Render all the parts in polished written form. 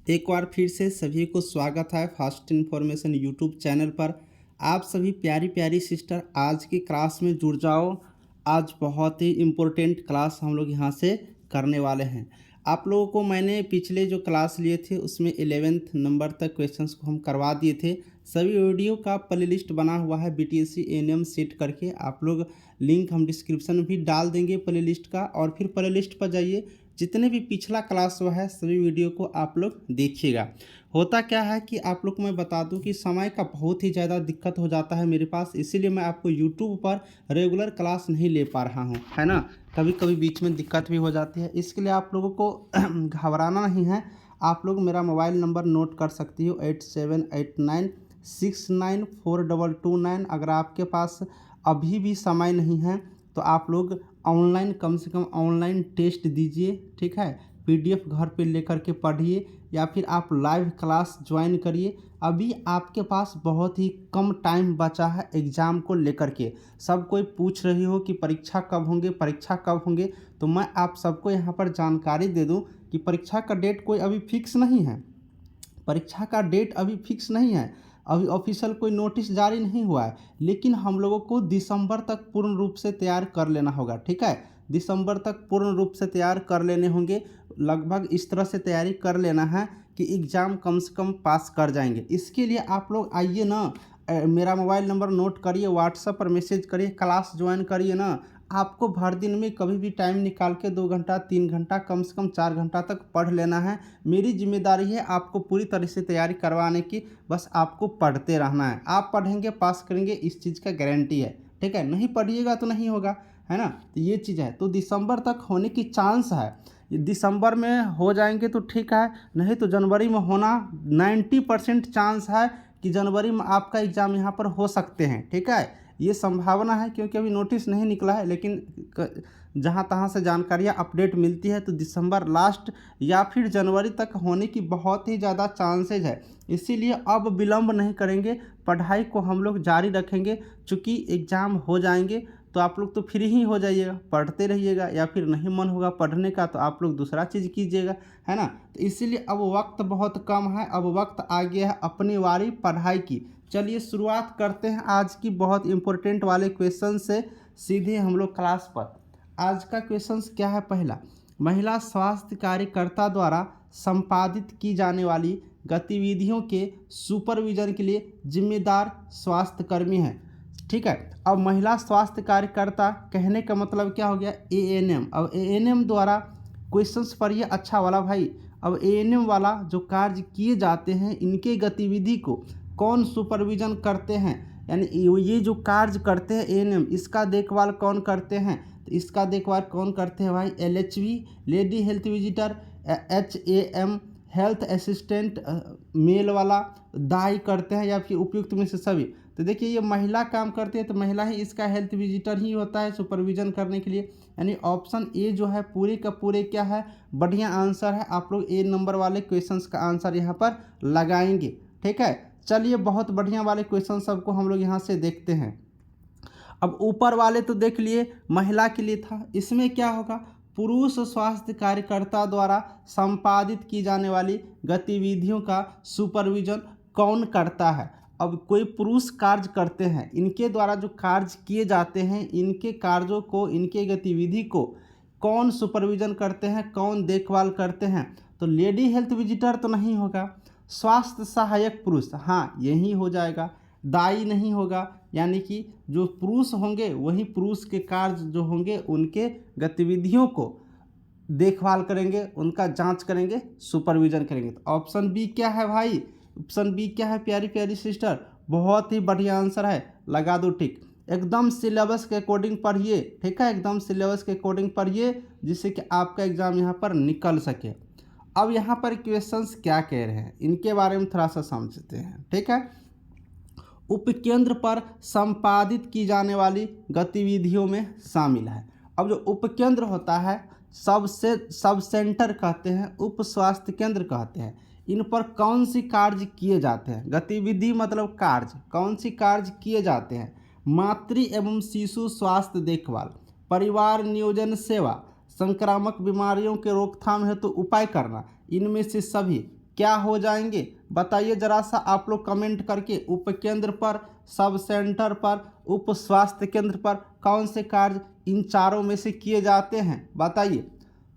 एक बार फिर से सभी को स्वागत है फास्ट इन्फॉर्मेशन यूट्यूब चैनल पर। आप सभी प्यारी प्यारी सिस्टर आज की क्लास में जुड़ जाओ। आज बहुत ही इम्पोर्टेंट क्लास हम लोग यहाँ से करने वाले हैं। आप लोगों को मैंने पिछले जो क्लास लिए थे उसमें 11th नंबर तक क्वेश्चंस को हम करवा दिए थे। सभी वीडियो का प्लेलिस्ट बना हुआ है बीटीएससी एएनएम सेट करके। आप लोग लिंक हम डिस्क्रिप्शन में भी डाल देंगे प्लेलिस्ट का, और फिर प्लेलिस्ट पर जाइए, जितने भी पिछला क्लास हुआ है सभी वीडियो को आप लोग देखिएगा। होता क्या है कि आप लोग को मैं बता दूं कि समय का बहुत ही ज़्यादा दिक्कत हो जाता है मेरे पास, इसीलिए मैं आपको यूट्यूब पर रेगुलर क्लास नहीं ले पा रहा हूं, है ना। कभी कभी बीच में दिक्कत भी हो जाती है, इसके लिए आप लोगों को घबराना नहीं है। आप लोग मेरा मोबाइल नंबर नोट कर सकती हो 8789694229। अगर आपके पास अभी भी समय नहीं है तो आप लोग ऑनलाइन कम से कम ऑनलाइन टेस्ट दीजिए, ठीक है। पीडीएफ घर पे लेकर के पढ़िए या फिर आप लाइव क्लास ज्वाइन करिए। अभी आपके पास बहुत ही कम टाइम बचा है एग्ज़ाम को लेकर के। सब कोई पूछ रही हो कि परीक्षा कब होंगे, परीक्षा कब होंगे, तो मैं आप सबको यहाँ पर जानकारी दे दूँ कि परीक्षा का डेट कोई अभी फिक्स नहीं है। परीक्षा का डेट अभी फिक्स नहीं है, अभी ऑफिशियल कोई नोटिस जारी नहीं हुआ है, लेकिन हम लोगों को दिसंबर तक पूर्ण रूप से तैयार कर लेना होगा, ठीक है। दिसंबर तक पूर्ण रूप से तैयार कर लेने होंगे। लगभग इस तरह से तैयारी कर लेना है कि एग्ज़ाम कम से कम पास कर जाएंगे। इसके लिए आप लोग आइए ना, मेरा मोबाइल नंबर नोट करिए, व्हाट्सएप पर मैसेज करिए, क्लास ज्वाइन करिए ना। आपको भर दिन में कभी भी टाइम निकाल के 2 घंटा 3 घंटा कम से कम 4 घंटा तक पढ़ लेना है। मेरी जिम्मेदारी है आपको पूरी तरह से तैयारी करवाने की, बस आपको पढ़ते रहना है। आप पढ़ेंगे पास करेंगे, इस चीज़ का गारंटी है, ठीक है। नहीं पढ़िएगा तो नहीं होगा, है ना। तो ये चीज़ है, तो दिसंबर तक होने की चांस है। दिसंबर में हो जाएंगे तो ठीक है, नहीं तो जनवरी में होना 90% चांस है कि जनवरी में आपका एग्ज़ाम यहाँ पर हो सकते हैं, ठीक है। ये संभावना है क्योंकि अभी नोटिस नहीं निकला है, लेकिन जहाँ तहाँ से जानकारियाँ अपडेट मिलती है तो दिसंबर लास्ट या फिर जनवरी तक होने की बहुत ही ज़्यादा चांसेज है। इसीलिए अब विलंब नहीं करेंगे, पढ़ाई को हम लोग जारी रखेंगे। चूँकि एग्ज़ाम हो जाएंगे तो आप लोग तो फ्री ही हो जाइएगा, पढ़ते रहिएगा, या फिर नहीं मन होगा पढ़ने का तो आप लोग दूसरा चीज़ कीजिएगा, है ना। तो इसीलिए अब वक्त बहुत कम है, अब वक्त आ गया है अपनी बारी पढ़ाई की। चलिए शुरुआत करते हैं आज की बहुत इंपॉर्टेंट वाले क्वेश्चन से, सीधे हम लोग क्लास पर। आज का क्वेश्चन क्या है? पहला, महिला स्वास्थ्य कार्यकर्ता द्वारा संपादित की जाने वाली गतिविधियों के सुपरविजन के लिए जिम्मेदार स्वास्थ्य कर्मी है, ठीक है। अब महिला स्वास्थ्य कार्यकर्ता कहने का मतलब क्या हो गया? एएनएम। अब एएनएम द्वारा क्वेश्चंस पढ़िए अच्छा वाला भाई। अब एएनएम वाला जो कार्य किए जाते हैं, इनके गतिविधि को कौन सुपरविजन करते हैं, यानी ये जो कार्य करते हैं एएनएम, इसका देखभाल कौन करते हैं? तो इसका देखभाल कौन करते हैं भाई? LHV lady health visitor, HAM health assistant male वाला, दाई करते हैं, या फिर उपयुक्त में से सभी। तो देखिए ये महिला काम करती है तो महिला ही इसका हेल्थ विजिटर ही होता है सुपरविजन करने के लिए। यानी ऑप्शन ए जो है पूरे का पूरे क्या है? बढ़िया आंसर है। आप लोग ए नंबर वाले क्वेश्चंस का आंसर यहाँ पर लगाएंगे, ठीक है। चलिए बहुत बढ़िया वाले क्वेश्चन सबको हम लोग यहाँ से देखते हैं। अब ऊपर वाले तो देख लिए महिला के लिए था, इसमें क्या होगा? पुरुष स्वास्थ्य कार्यकर्ता द्वारा संपादित की जाने वाली गतिविधियों का सुपरविजन कौन करता है? अब कोई पुरुष कार्य करते हैं, इनके द्वारा जो कार्य किए जाते हैं, इनके कार्यों को, इनके गतिविधि को कौन सुपरविजन करते हैं, कौन देखभाल करते हैं? तो लेडी हेल्थ विजिटर तो नहीं होगा, स्वास्थ्य सहायक पुरुष, हाँ यही हो जाएगा। दाई नहीं होगा, यानी कि जो पुरुष होंगे वही पुरुष के कार्य जो होंगे उनके गतिविधियों को देखभाल करेंगे, उनका जांच करेंगे, सुपरविजन करेंगे। तो ऑप्शन बी क्या है भाई? ऑप्शन बी क्या है प्यारी प्यारी सिस्टर? बहुत ही बढ़िया आंसर है, लगा दो टिक। एकदम सिलेबस के अकॉर्डिंग पढ़िए, ठीक है, एकदम सिलेबस के अकॉर्डिंग पढ़िए, जिससे कि आपका एग्जाम यहाँ पर निकल सके। अब यहाँ पर क्वेश्चंस क्या कह रहे हैं इनके बारे में थोड़ा सा समझते हैं, ठीक है। उपकेंद्र पर संपादित की जाने वाली गतिविधियों में शामिल है। अब जो उपकेंद्र होता है, सब सेंटर कहते हैं, उप स्वास्थ्य केंद्र कहते हैं, इन पर कौन सी कार्य किए जाते हैं? गतिविधि मतलब कार्य, कौन सी कार्य किए जाते हैं? मातृ एवं शिशु स्वास्थ्य देखभाल, परिवार नियोजन सेवा, संक्रामक बीमारियों के रोकथाम हेतु उपाय करना, इनमें से सभी क्या हो जाएंगे? बताइए ज़रा सा आप लोग कमेंट करके। उपकेंद्र पर, सब सेंटर पर, उप स्वास्थ्य केंद्र पर कौन से कार्य इन चारों में से किए जाते हैं? बताइए।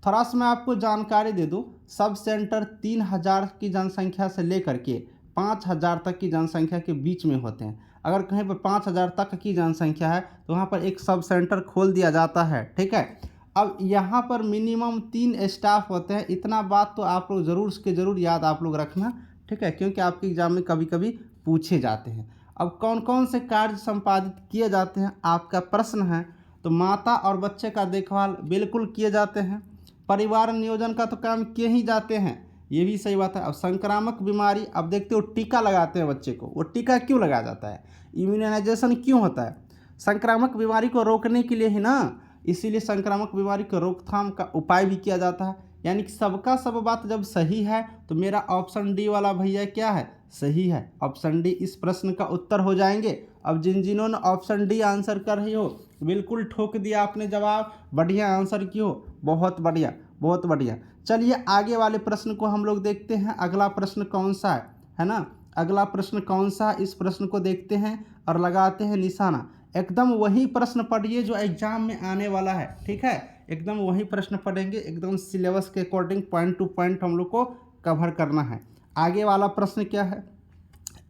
थोड़ा सा मैं आपको जानकारी दे दूं, सब सेंटर 3000 की जनसंख्या से लेकर के 5000 तक की जनसंख्या के बीच में होते हैं। अगर कहीं पर 5000 तक की जनसंख्या है तो वहाँ पर एक सब सेंटर खोल दिया जाता है, ठीक है। अब यहाँ पर मिनिमम 3 स्टाफ होते हैं। इतना बात तो आप लोग ज़रूर उसके ज़रूर याद आप लोग रखना, ठीक है, क्योंकि आपके एग्जाम में कभी कभी पूछे जाते हैं। अब कौन कौन से कार्य संपादित किए जाते हैं आपका प्रश्न है, तो माता और बच्चे का देखभाल बिल्कुल किए जाते हैं। परिवार नियोजन का तो काम किए ही जाते हैं, ये भी सही बात है। अब संक्रामक बीमारी, अब देखते हो टीका लगाते हैं बच्चे को, वो टीका क्यों लगाया जाता है? इम्यूनाइजेशन क्यों होता है? संक्रामक बीमारी को रोकने के लिए ही ना, इसीलिए संक्रामक बीमारी को रोकथाम का उपाय भी किया जाता है। यानी कि सबका सब बात जब सही है तो मेरा ऑप्शन डी वाला भैया क्या है? सही है। ऑप्शन डी इस प्रश्न का उत्तर हो जाएंगे। अब जिन्होंने ऑप्शन डी आंसर कर रही हो, बिल्कुल ठोक दिया आपने जवाब, बढ़िया आंसर की हो, बहुत बढ़िया बहुत बढ़िया। चलिए आगे वाले प्रश्न को हम लोग देखते हैं। अगला प्रश्न कौन सा है ना? अगला प्रश्न कौन सा, इस प्रश्न को देखते हैं और लगाते हैं निशाना। एकदम वही प्रश्न पढ़िए जो एग्जाम में आने वाला है, ठीक है। एकदम वही प्रश्न पढ़ेंगे, एकदम सिलेबस के अकॉर्डिंग पॉइंट टू पॉइंट हम लोग को कवर करना है। आगे वाला प्रश्न क्या है?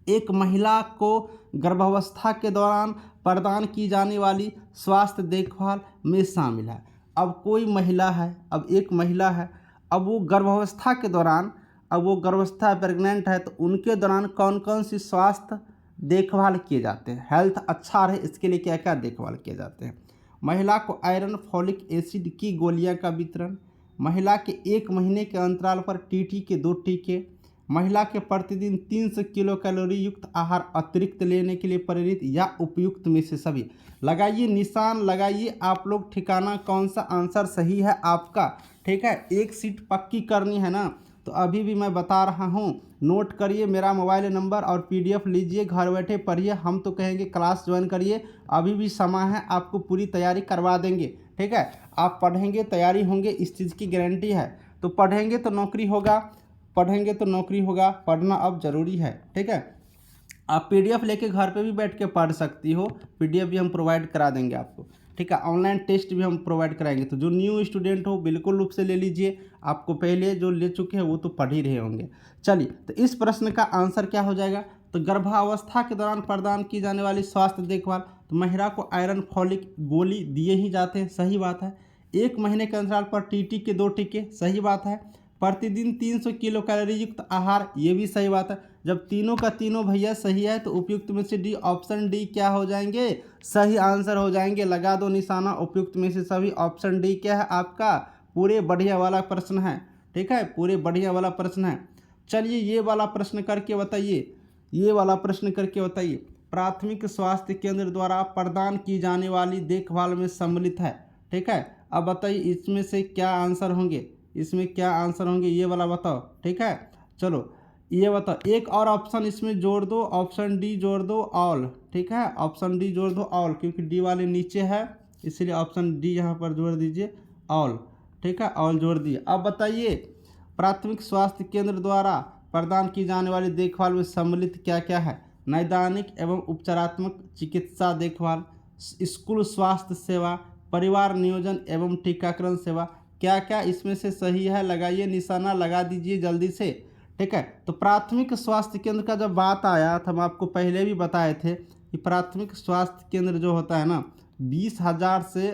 एक महिला को गर्भावस्था के दौरान प्रदान की जाने वाली स्वास्थ्य देखभाल में शामिल है। अब कोई महिला है, अब एक महिला है, अब वो गर्भावस्था के दौरान, अब वो गर्भावस्था प्रेग्नेंट है, तो उनके दौरान कौन कौन सी स्वास्थ्य देखभाल किए जाते हैं, हेल्थ अच्छा रहे इसके लिए क्या क्या देखभाल किए जाते हैं? महिला को आयरन फॉलिक एसिड की गोलियां का वितरण, महिला के 1 महीने के अंतराल पर टीटी के 2 टीके, महिला के प्रतिदिन 300 किलो कैलोरी युक्त आहार अतिरिक्त लेने के लिए प्रेरित या उपयुक्त में से सभी। लगाइए निशान, लगाइए आप लोग ठिकाना, कौन सा आंसर सही है आपका, ठीक है। एक सीट पक्की करनी है ना, तो अभी भी मैं बता रहा हूँ, नोट करिए मेरा मोबाइल नंबर और पीडीएफ लीजिए, घर बैठे पढ़िए। हम तो कहेंगे क्लास ज्वाइन करिए, अभी भी समय है, आपको पूरी तैयारी करवा देंगे, ठीक है। आप पढ़ेंगे तैयारी होंगे, इस चीज़ की गारंटी है। तो पढ़ेंगे तो नौकरी होगा, पढ़ेंगे तो नौकरी होगा, पढ़ना अब ज़रूरी है, ठीक है। आप पीडीएफ लेके घर पे भी बैठ के पढ़ सकती हो, पीडीएफ भी हम प्रोवाइड करा देंगे आपको, ठीक है। ऑनलाइन टेस्ट भी हम प्रोवाइड कराएंगे। तो जो न्यू स्टूडेंट हो बिल्कुल रूप से ले लीजिए, आपको पहले जो ले चुके हैं वो तो पढ़ ही रहे होंगे। चलिए, तो इस प्रश्न का आंसर क्या हो जाएगा? तो गर्भावस्था के दौरान प्रदान की जाने वाली स्वास्थ्य देखभाल, तो महिला को आयरन फॉलिक गोली दिए ही जाते हैं, सही बात है। 1 महीने के अंतराल पर टीटी के 2 टीके, सही बात है। प्रतिदिन 300 किलो कैलोरी युक्त आहार, ये भी सही बात है। जब तीनों का तीनों भैया सही है तो उपयुक्त में से डी, ऑप्शन डी क्या हो जाएंगे? सही आंसर हो जाएंगे। लगा दो निशाना, उपयुक्त में से सभी, ऑप्शन डी क्या है आपका? पूरे बढ़िया वाला प्रश्न है, ठीक है, पूरे बढ़िया वाला प्रश्न है। चलिए ये वाला प्रश्न करके बताइए, ये वाला प्रश्न करके बताइए। प्राथमिक स्वास्थ्य केंद्र द्वारा प्रदान की जाने वाली देखभाल में सम्मिलित है, ठीक है। अब बताइए इसमें से क्या आंसर होंगे, इसमें क्या आंसर होंगे, ये वाला बताओ, ठीक है। चलो ये बताओ, एक और ऑप्शन इसमें जोड़ दो, ऑप्शन डी जोड़ दो, ऑल, ठीक है। ऑप्शन डी जोड़ दो ऑल, क्योंकि डी वाले नीचे है इसलिए ऑप्शन डी यहाँ पर जोड़ दीजिए, ऑल, ठीक है, ऑल जोड़ दिए। अब बताइए प्राथमिक स्वास्थ्य केंद्र द्वारा प्रदान की जाने वाली देखभाल में सम्मिलित क्या क्या है? नैदानिक एवं उपचारात्मक चिकित्सा देखभाल, स्कूल स्वास्थ्य सेवा, परिवार नियोजन एवं टीकाकरण सेवा। क्या क्या इसमें से सही है? लगाइए निशाना, लगा दीजिए जल्दी से, ठीक है। तो प्राथमिक स्वास्थ्य केंद्र का जब बात आया तो हम आपको पहले भी बताए थे कि प्राथमिक स्वास्थ्य केंद्र जो होता है ना, 20,000 से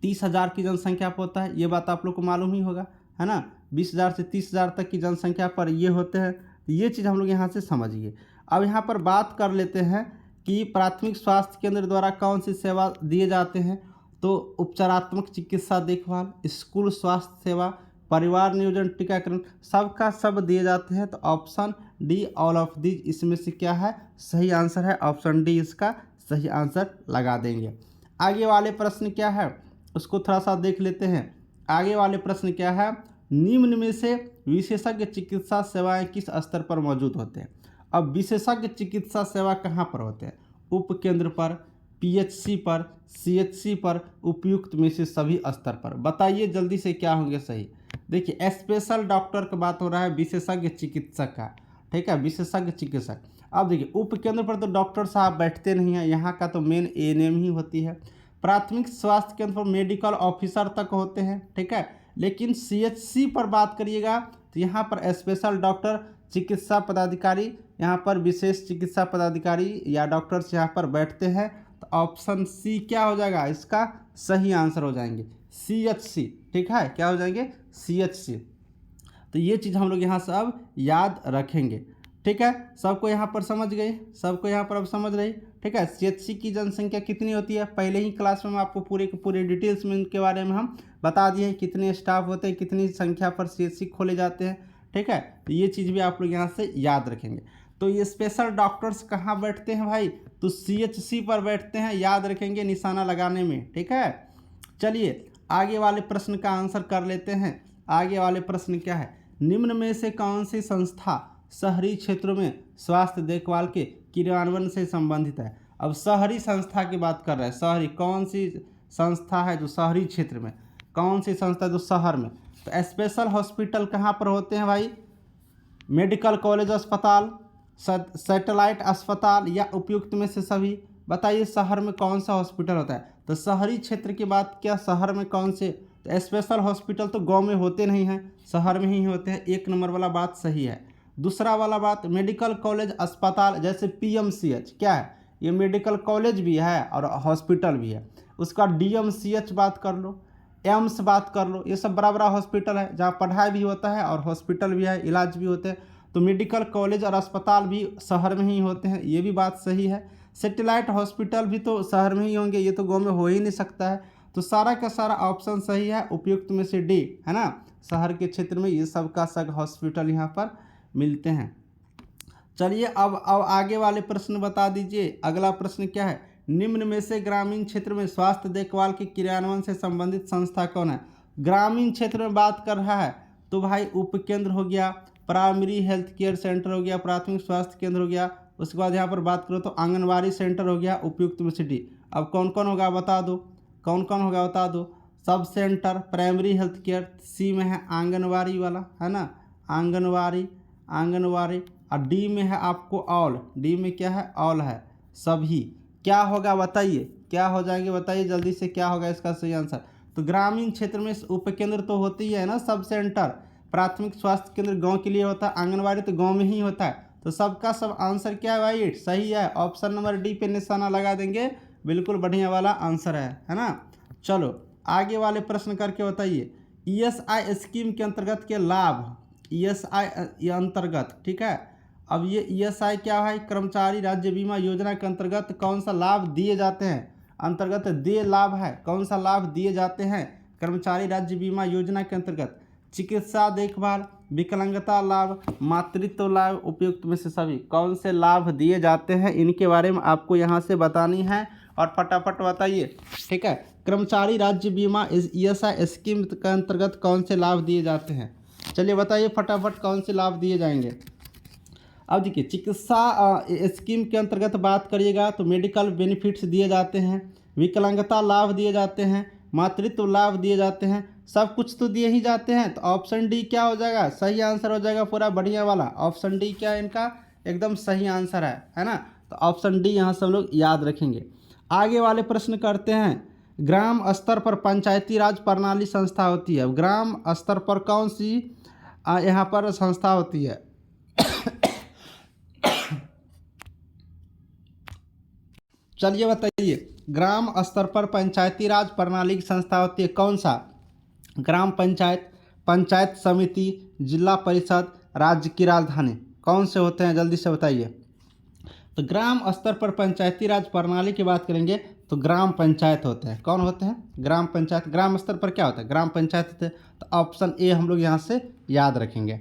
30,000 की जनसंख्या पर होता है, ये बात आप लोग को मालूम ही होगा, है ना। 20,000 से 30,000 तक की जनसंख्या पर ये होते हैं, तो ये चीज़ हम लोग यहाँ से समझिए। अब यहाँ पर बात कर लेते हैं कि प्राथमिक स्वास्थ्य केंद्र द्वारा कौन सी सेवा दिए जाते हैं। तो उपचारात्मक चिकित्सा देखभाल, स्कूल स्वास्थ्य सेवा, परिवार नियोजन, टीकाकरण, सबका सब दिए जाते हैं। तो option D all of these इसमें से क्या है? सही आंसर है, ऑप्शन डी इसका सही आंसर लगा देंगे। आगे वाले प्रश्न क्या है उसको थोड़ा सा देख लेते हैं। आगे वाले प्रश्न क्या है? निम्न में से विशेषज्ञ चिकित्सा सेवाएं किस स्तर पर मौजूद होते हैं? अब विशेषज्ञ चिकित्सा सेवा कहाँ पर होते हैं? उप केंद्र पर, पीएचसी पर, सीएचसी पर, उपयुक्त में से सभी स्तर पर। बताइए जल्दी से क्या होंगे सही। देखिए स्पेशल डॉक्टर की बात हो रहा है, विशेषज्ञ चिकित्सक का, ठीक है, विशेषज्ञ चिकित्सक। अब देखिए उप केंद्र पर तो डॉक्टर साहब बैठते नहीं हैं, यहाँ का तो मेन एएनएम ही होती है। प्राथमिक स्वास्थ्य केंद्र पर मेडिकल ऑफिसर तक होते हैं, ठीक है। लेकिन सीएचसी पर बात करिएगा तो यहाँ पर स्पेशल डॉक्टर, चिकित्सा पदाधिकारी, यहाँ पर विशेष चिकित्सा पदाधिकारी या डॉक्टर्स यहाँ पर बैठते हैं। तो ऑप्शन सी क्या हो जाएगा, इसका सही आंसर हो जाएंगे सीएचसी, ठीक है, क्या हो जाएंगे सीएचसी। तो ये चीज़ हम लोग यहाँ से अब याद रखेंगे, ठीक है। सबको यहाँ पर समझ गए, सबको यहाँ पर अब समझ रही, ठीक है। सीएचसी की जनसंख्या कितनी होती है, पहले ही क्लास में हम आपको पूरे के पूरे डिटेल्स में इनके बारे में हम बता दिए हैं, कितने स्टाफ होते हैं, कितनी संख्या पर सीएचसी खोले जाते हैं, ठीक है। तो ये चीज़ भी आप लोग यहाँ से याद रखेंगे। तो ये स्पेशल डॉक्टर्स कहाँ बैठते हैं भाई, तो सीएचसी पर बैठते हैं, याद रखेंगे निशाना लगाने में, ठीक है। चलिए आगे वाले प्रश्न का आंसर कर लेते हैं। आगे वाले प्रश्न क्या है, निम्न में से कौन सी संस्था शहरी क्षेत्रों में स्वास्थ्य देखभाल के क्रियान्वयन से संबंधित है। अब शहरी संस्था की बात कर रहे हैं, शहरी कौन सी संस्था है जो शहरी क्षेत्र में, कौन सी संस्था जो शहर में। तो स्पेशल हॉस्पिटल कहाँ पर होते हैं भाई, मेडिकल कॉलेज अस्पताल, सैटेलाइट अस्पताल या उपयुक्त में से सभी। बताइए शहर में कौन सा हॉस्पिटल होता है। तो शहरी क्षेत्र की बात क्या, शहर में कौन से, तो स्पेशल हॉस्पिटल तो गांव में होते नहीं हैं, शहर में ही होते हैं, एक नंबर वाला बात सही है। दूसरा वाला बात, मेडिकल कॉलेज अस्पताल जैसे पीएमसीएच क्या है, ये मेडिकल कॉलेज भी है और हॉस्पिटल भी है। उसका डीएमसीएच बात कर लो, एम्स बात कर लो, ये सब बड़ा बड़ा हॉस्पिटल है जहाँ पढ़ाई भी होता है और हॉस्पिटल भी है, इलाज भी होते हैं। तो मेडिकल कॉलेज और अस्पताल भी शहर में ही होते हैं, ये भी बात सही है। सैटेलाइट हॉस्पिटल भी तो शहर में ही होंगे, ये तो गांव में हो ही नहीं सकता है। तो सारा का सारा ऑप्शन सही है, उपयुक्त में से डी है ना, शहर के क्षेत्र में ये सब का सब हॉस्पिटल यहाँ पर मिलते हैं। चलिए अब आगे वाले प्रश्न बता दीजिए। अगला प्रश्न क्या है, निम्न में से ग्रामीण क्षेत्र में स्वास्थ्य देखभाल के क्रियान्वयन से संबंधित संस्था कौन है। ग्रामीण क्षेत्र में बात कर रहा है तो भाई उप केंद्र हो गया, प्राइमरी हेल्थ केयर सेंटर हो गया, प्राथमिक स्वास्थ्य केंद्र हो गया। उसके बाद यहाँ पर बात करो तो आंगनबाड़ी सेंटर हो गया, उपयुक्त में से डी। अब कौन कौन होगा बता दो, कौन कौन होगा बता दो। Sub centre, primary health care, C में है आंगनबाड़ी वाला है ना, आंगनबाड़ी और डी में है आपको ऑल, डी में क्या है ऑल है, सभी। क्या होगा बताइए, क्या हो जाएंगे बताइए जल्दी से, क्या होगा इसका सही आंसर। तो ग्रामीण क्षेत्र में उप केंद्र तो होती है ना, सब सेंटर, प्राथमिक स्वास्थ्य केंद्र गांव के लिए होता है, आंगनबाड़ी तो गांव में ही होता है। तो सबका सब आंसर क्या है भाई, सही है, ऑप्शन नंबर डी पे निशाना लगा देंगे, बिल्कुल बढ़िया वाला आंसर है ना। चलो आगे वाले प्रश्न करके बताइए, ईएसआई स्कीम के अंतर्गत के लाभ, ईएसआई अंतर्गत, ठीक है। अब ये ईएसआई क्या है, कर्मचारी राज्य बीमा योजना के अंतर्गत कौन सा लाभ दिए जाते हैं, अंतर्गत दे लाभ है, कौन सा लाभ दिए जाते हैं कर्मचारी राज्य बीमा योजना के अंतर्गत। चिकित्सा देखभाल, विकलांगता लाभ, मातृत्व लाभ, उपयुक्त में से सभी। कौन से लाभ दिए जाते हैं इनके बारे में आपको यहाँ से बतानी है और फटाफट बताइए, ठीक है। कर्मचारी राज्य बीमा ईएसआई स्कीम के अंतर्गत कौन से लाभ दिए जाते हैं, चलिए बताइए फटाफट कौन से लाभ दिए जाएंगे। अब देखिए चिकित्सा स्कीम के अंतर्गत बात करिएगा तो मेडिकल बेनिफिट्स दिए जाते हैं, विकलांगता लाभ दिए जाते हैं, मातृत्व लाभ दिए जाते हैं, सब कुछ तो दिए ही जाते हैं। तो ऑप्शन डी क्या हो जाएगा, सही आंसर हो जाएगा पूरा बढ़िया वाला। ऑप्शन डी क्या है इनका, एकदम सही आंसर है ना। तो ऑप्शन डी यहाँ से हम लोग याद रखेंगे। आगे वाले प्रश्न करते हैं, ग्राम स्तर पर पंचायती राज प्रणाली संस्था होती है, ग्राम स्तर पर कौन सी यहाँ पर संस्था होती है। चलिए बताइए, ग्राम स्तर पर पंचायती राज प्रणाली की संस्था होती है, कौन सा, ग्राम पंचायत, पंचायत समिति, जिला परिषद, राज्य की राजधानी, कौन से होते हैं जल्दी से बताइए। तो ग्राम स्तर पर पंचायती राज प्रणाली की बात करेंगे तो ग्राम पंचायत होते हैं, कौन होते हैं, ग्राम पंचायत। ग्राम स्तर पर क्या होता है, ग्राम पंचायत होते हैं। तो ऑप्शन ए हम लोग यहाँ से याद रखेंगे।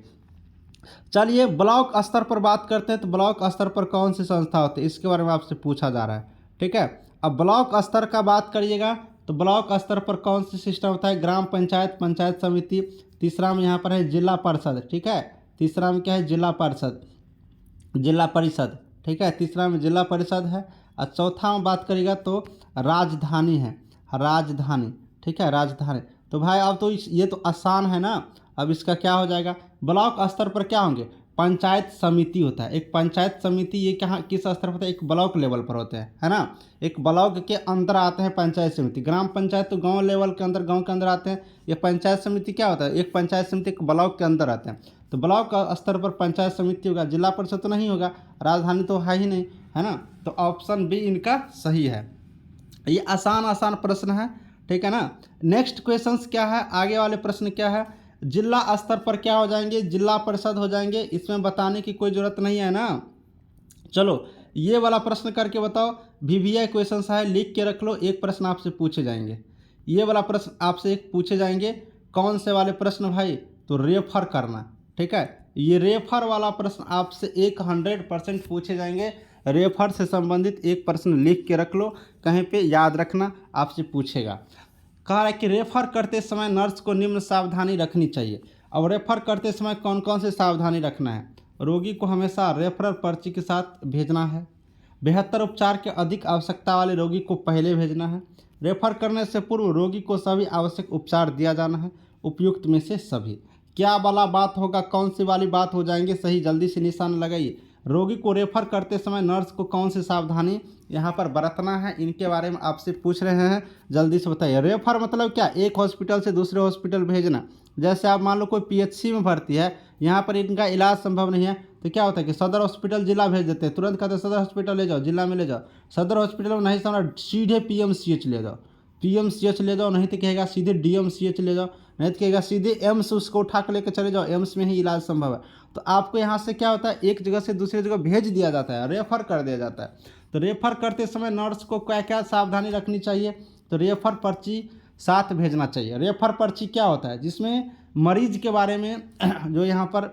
चलिए ब्लॉक स्तर पर बात करते हैं तो ब्लॉक स्तर पर कौन सी संस्था होती है, इसके बारे में आपसे पूछा जा रहा है, ठीक है। अब ब्लॉक स्तर का बात करिएगा तो ब्लॉक स्तर पर कौन सी सिस्टम होता है, ग्राम पंचायत, पंचायत समिति, तीसरा में यहाँ पर है जिला परिषद, ठीक है, तीसरा में क्या है जिला परिषद, जिला परिषद, ठीक है, तीसरा में जिला परिषद है। और चौथा में बात करिएगा तो राजधानी है, राजधानी, ठीक है, राजधानी। तो भाई अब तो ये तो आसान है ना, अब इसका क्या हो जाएगा, ब्लॉक स्तर पर क्या होंगे, पंचायत समिति होता है। एक पंचायत समिति ये कहाँ किस स्तर पर होता है, एक ब्लॉक लेवल पर होते हैं, है ना। एक ब्लॉक के अंदर आते हैं पंचायत समिति। ग्राम पंचायत तो गांव लेवल के अंदर, गांव के अंदर आते हैं। ये पंचायत समिति क्या होता है, एक पंचायत समिति एक ब्लॉक के अंदर आते हैं। तो ब्लॉक स्तर पर पंचायत समिति होगा, जिला परिषद तो नहीं होगा, राजधानी तो है ही नहीं, है ना। तो ऑप्शन बी इनका सही है। ये आसान प्रश्न है, ठीक है ना। नेक्स्ट क्वेश्चन क्या है, आगे वाले प्रश्न क्या है, जिला स्तर पर क्या हो जाएंगे, जिला परिषद हो जाएंगे। इसमें बताने की कोई ज़रूरत नहीं है ना। चलो ये वाला प्रश्न करके बताओ, VVI क्वेश्चन है, लिख के रख लो। एक प्रश्न आपसे पूछे जाएंगे, ये वाला प्रश्न आपसे एक पूछे जाएंगे। कौन से वाले प्रश्न भाई, तो रेफर करना, ठीक है। ये रेफर वाला प्रश्न आपसे 100% पूछे जाएंगे। रेफर से संबंधित एक प्रश्न लिख के रख लो, कहीं पे याद रखना, आपसे पूछेगा। कह रहा है कि रेफर करते समय नर्स को निम्न सावधानी रखनी चाहिए। अब रेफर करते समय कौन कौन से सावधानी रखना है, रोगी को हमेशा रेफरल पर्ची के साथ भेजना है। बेहतर उपचार के अधिक आवश्यकता वाले रोगी को पहले भेजना है। रेफर करने से पूर्व रोगी को सभी आवश्यक उपचार दिया जाना है, उपयुक्त में से सभी। क्या वाला बात होगा, कौन सी वाली बात हो जाएंगे सही, जल्दी से निशान लगाइए। रोगी को रेफर करते समय नर्स को कौन सी सावधानी यहाँ पर बरतना है, इनके बारे में आपसे पूछ रहे हैं, जल्दी से बताइए। रेफर मतलब क्या, एक हॉस्पिटल से दूसरे हॉस्पिटल भेजना। जैसे आप मान लो कोई PHC में भर्ती है, यहाँ पर इनका इलाज संभव नहीं है, तो क्या होता है कि सदर हॉस्पिटल जिला भेज देते हैं, तुरंत कहते हैं सदर हॉस्पिटल ले जाओ, जिला में ले जाओ। सदर हॉस्पिटल में नहीं समझ, सीधे PMCH ले जाओ, PMCH ले जाओ, नहीं तो कहेगा सीधे DMCH ले जाओ, नहीं तो कहेगा सीधे एम्स उसको उठा कर लेकर चले जाओ, एम्स में ही इलाज संभव है। तो आपको यहाँ से क्या होता है, एक जगह से दूसरी जगह भेज दिया जाता है, रेफर कर दिया जाता है। तो रेफर करते समय नर्स को क्या क्या सावधानी रखनी चाहिए, तो रेफर पर्ची साथ भेजना चाहिए। रेफर पर्ची क्या होता है, जिसमें मरीज के बारे में जो यहाँ पर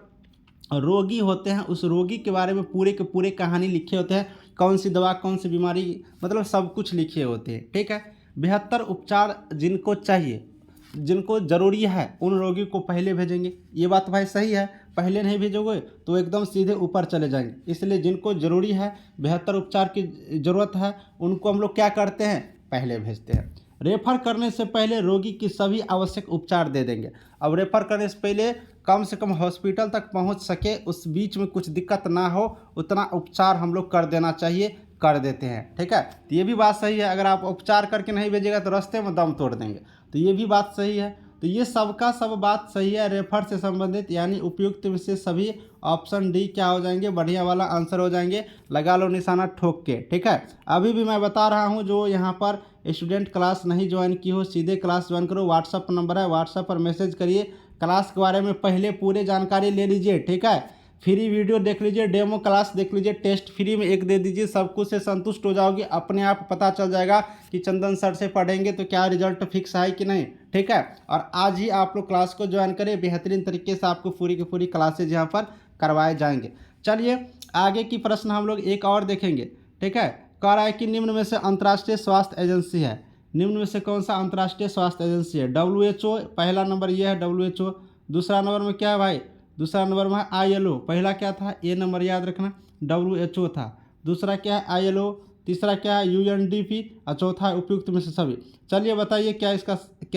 रोगी होते हैं उस रोगी के बारे में पूरे के पूरे कहानी लिखे होते हैं, कौन सी दवा कौन सी बीमारी, मतलब सब कुछ लिखे होते हैं, ठीक है। बेहतर उपचार जिनको चाहिए, जिनको ज़रूरी है, उन रोगी को पहले भेजेंगे। ये बात भाई सही है, पहले नहीं भेजोगे तो एकदम सीधे ऊपर चले जाएंगे। इसलिए जिनको ज़रूरी है, बेहतर उपचार की ज़रूरत है, उनको हम लोग क्या करते हैं, पहले भेजते हैं। रेफर करने से पहले रोगी की सभी आवश्यक उपचार दे देंगे। अब रेफर करने से पहले कम से कम हॉस्पिटल तक पहुंच सके, उस बीच में कुछ दिक्कत ना हो, उतना उपचार हम लोग कर देना चाहिए, कर देते हैं, ठीक है। तो ये भी बात सही है, अगर आप उपचार करके नहीं भेजिएगा तो रास्ते में दम तोड़ देंगे, तो ये भी बात सही है। तो ये सबका सब बात सही है रेफर से संबंधित, यानी उपयुक्त में से सभी। ऑप्शन डी क्या हो जाएंगे, बढ़िया वाला आंसर हो जाएंगे। लगा लो निशाना ठोक के, ठीक है। अभी भी मैं बता रहा हूँ, जो यहाँ पर स्टूडेंट क्लास नहीं ज्वाइन की हो, सीधे क्लास ज्वाइन करो। व्हाट्सअप नंबर है, व्हाट्सअप पर मैसेज करिए, क्लास के बारे में पहले पूरे जानकारी ले लीजिए, ठीक है। फ्री वीडियो देख लीजिए, डेमो क्लास देख लीजिए, टेस्ट फ्री में एक दे दीजिए, सब कुछ से संतुष्ट हो जाओगे। अपने आप पता चल जाएगा कि चंदन सर से पढ़ेंगे तो क्या रिजल्ट फिक्स है कि नहीं, ठीक है। और आज ही आप लोग क्लास को ज्वाइन करें, बेहतरीन तरीके से आपको पूरी की पूरी क्लासेज यहाँ पर करवाए जाएंगे। चलिए आगे की प्रश्न हम लोग एक और देखेंगे, ठीक है। कह रहा है कि निम्न में से अंतर्राष्ट्रीय स्वास्थ्य एजेंसी है, निम्न में से कौन सा अंतर्राष्ट्रीय स्वास्थ्य एजेंसी है। WHO, पहला नंबर ये है WHO। दूसरा नंबर में क्या है भाई, दूसरा नंबर में है ILO। पहला क्या था, ए नंबर याद रखना, WHO था। दूसरा क्या है ILO, तीसरा क्या है UNDP, और चौथा है उपयुक्त में से सभी। चलिए बताइए क्या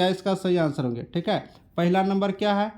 इसका सही आंसर होंगे, ठीक है। पहला नंबर क्या है,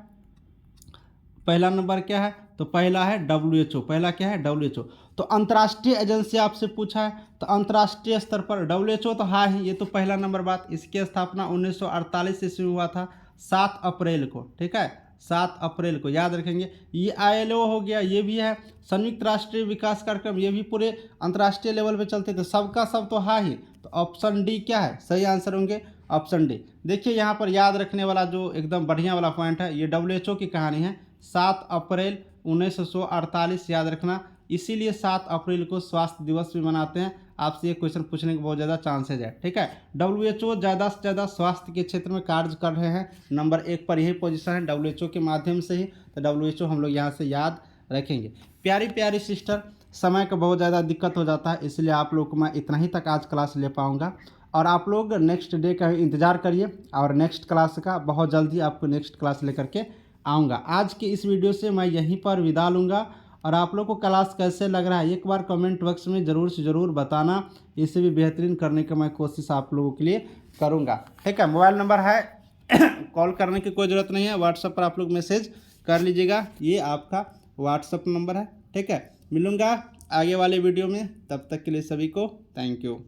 पहला नंबर क्या है, तो पहला है WHO। पहला क्या है, WHO। तो अंतर्राष्ट्रीय एजेंसी आपसे पूछा है, तो अंतर्राष्ट्रीय स्तर पर WHO तो हाँ ही, ये तो पहला नंबर बात। इसकी स्थापना 1948 ईस्वी में हुआ था, 7 अप्रैल को, ठीक है, 7 अप्रैल को, याद रखेंगे। ये ILO हो गया, ये भी है संयुक्त राष्ट्रीय विकास कार्यक्रम, ये भी पूरे अंतर्राष्ट्रीय लेवल पे चलते थे। सबका सब तो हाँ ही, तो ऑप्शन डी क्या है, सही आंसर होंगे ऑप्शन डी। देखिए यहाँ पर याद रखने वाला जो एकदम बढ़िया वाला पॉइंट है, ये WHO की कहानी है, 7 अप्रैल 1948 याद रखना। इसीलिए 7 अप्रैल को स्वास्थ्य दिवस भी मनाते हैं। आपसे ये क्वेश्चन पूछने के बहुत ज़्यादा चांसेज है, ठीक है। WHO ज़्यादा से ज़्यादा स्वास्थ्य के क्षेत्र में कार्य कर रहे हैं, नंबर 1 पर यही पोजीशन है WHO के माध्यम से ही। तो WHO हम लोग यहाँ से याद रखेंगे। प्यारी प्यारी सिस्टर, समय का बहुत ज़्यादा दिक्कत हो जाता है, इसलिए आप लोग को मैं इतना ही तक आज क्लास ले पाऊँगा, और आप लोग नेक्स्ट डे का इंतज़ार करिए, और नेक्स्ट क्लास का बहुत जल्दी आपको नेक्स्ट क्लास लेकर के आऊँगा। आज के इस वीडियो से मैं यहीं पर विदा लूँगा, और आप लोग को क्लास कैसे लग रहा है एक बार कमेंट बॉक्स में ज़रूर से ज़रूर बताना। इसे भी बेहतरीन करने का मैं कोशिश आप लोगों के लिए करूँगा, ठीक है। मोबाइल नंबर है कॉल करने की कोई ज़रूरत नहीं है, व्हाट्सएप पर आप लोग मैसेज कर लीजिएगा, ये आपका व्हाट्सएप नंबर है। ठीक है, मिलूँगा आगे वाले वीडियो में, तब तक के लिए सभी को थैंक यू।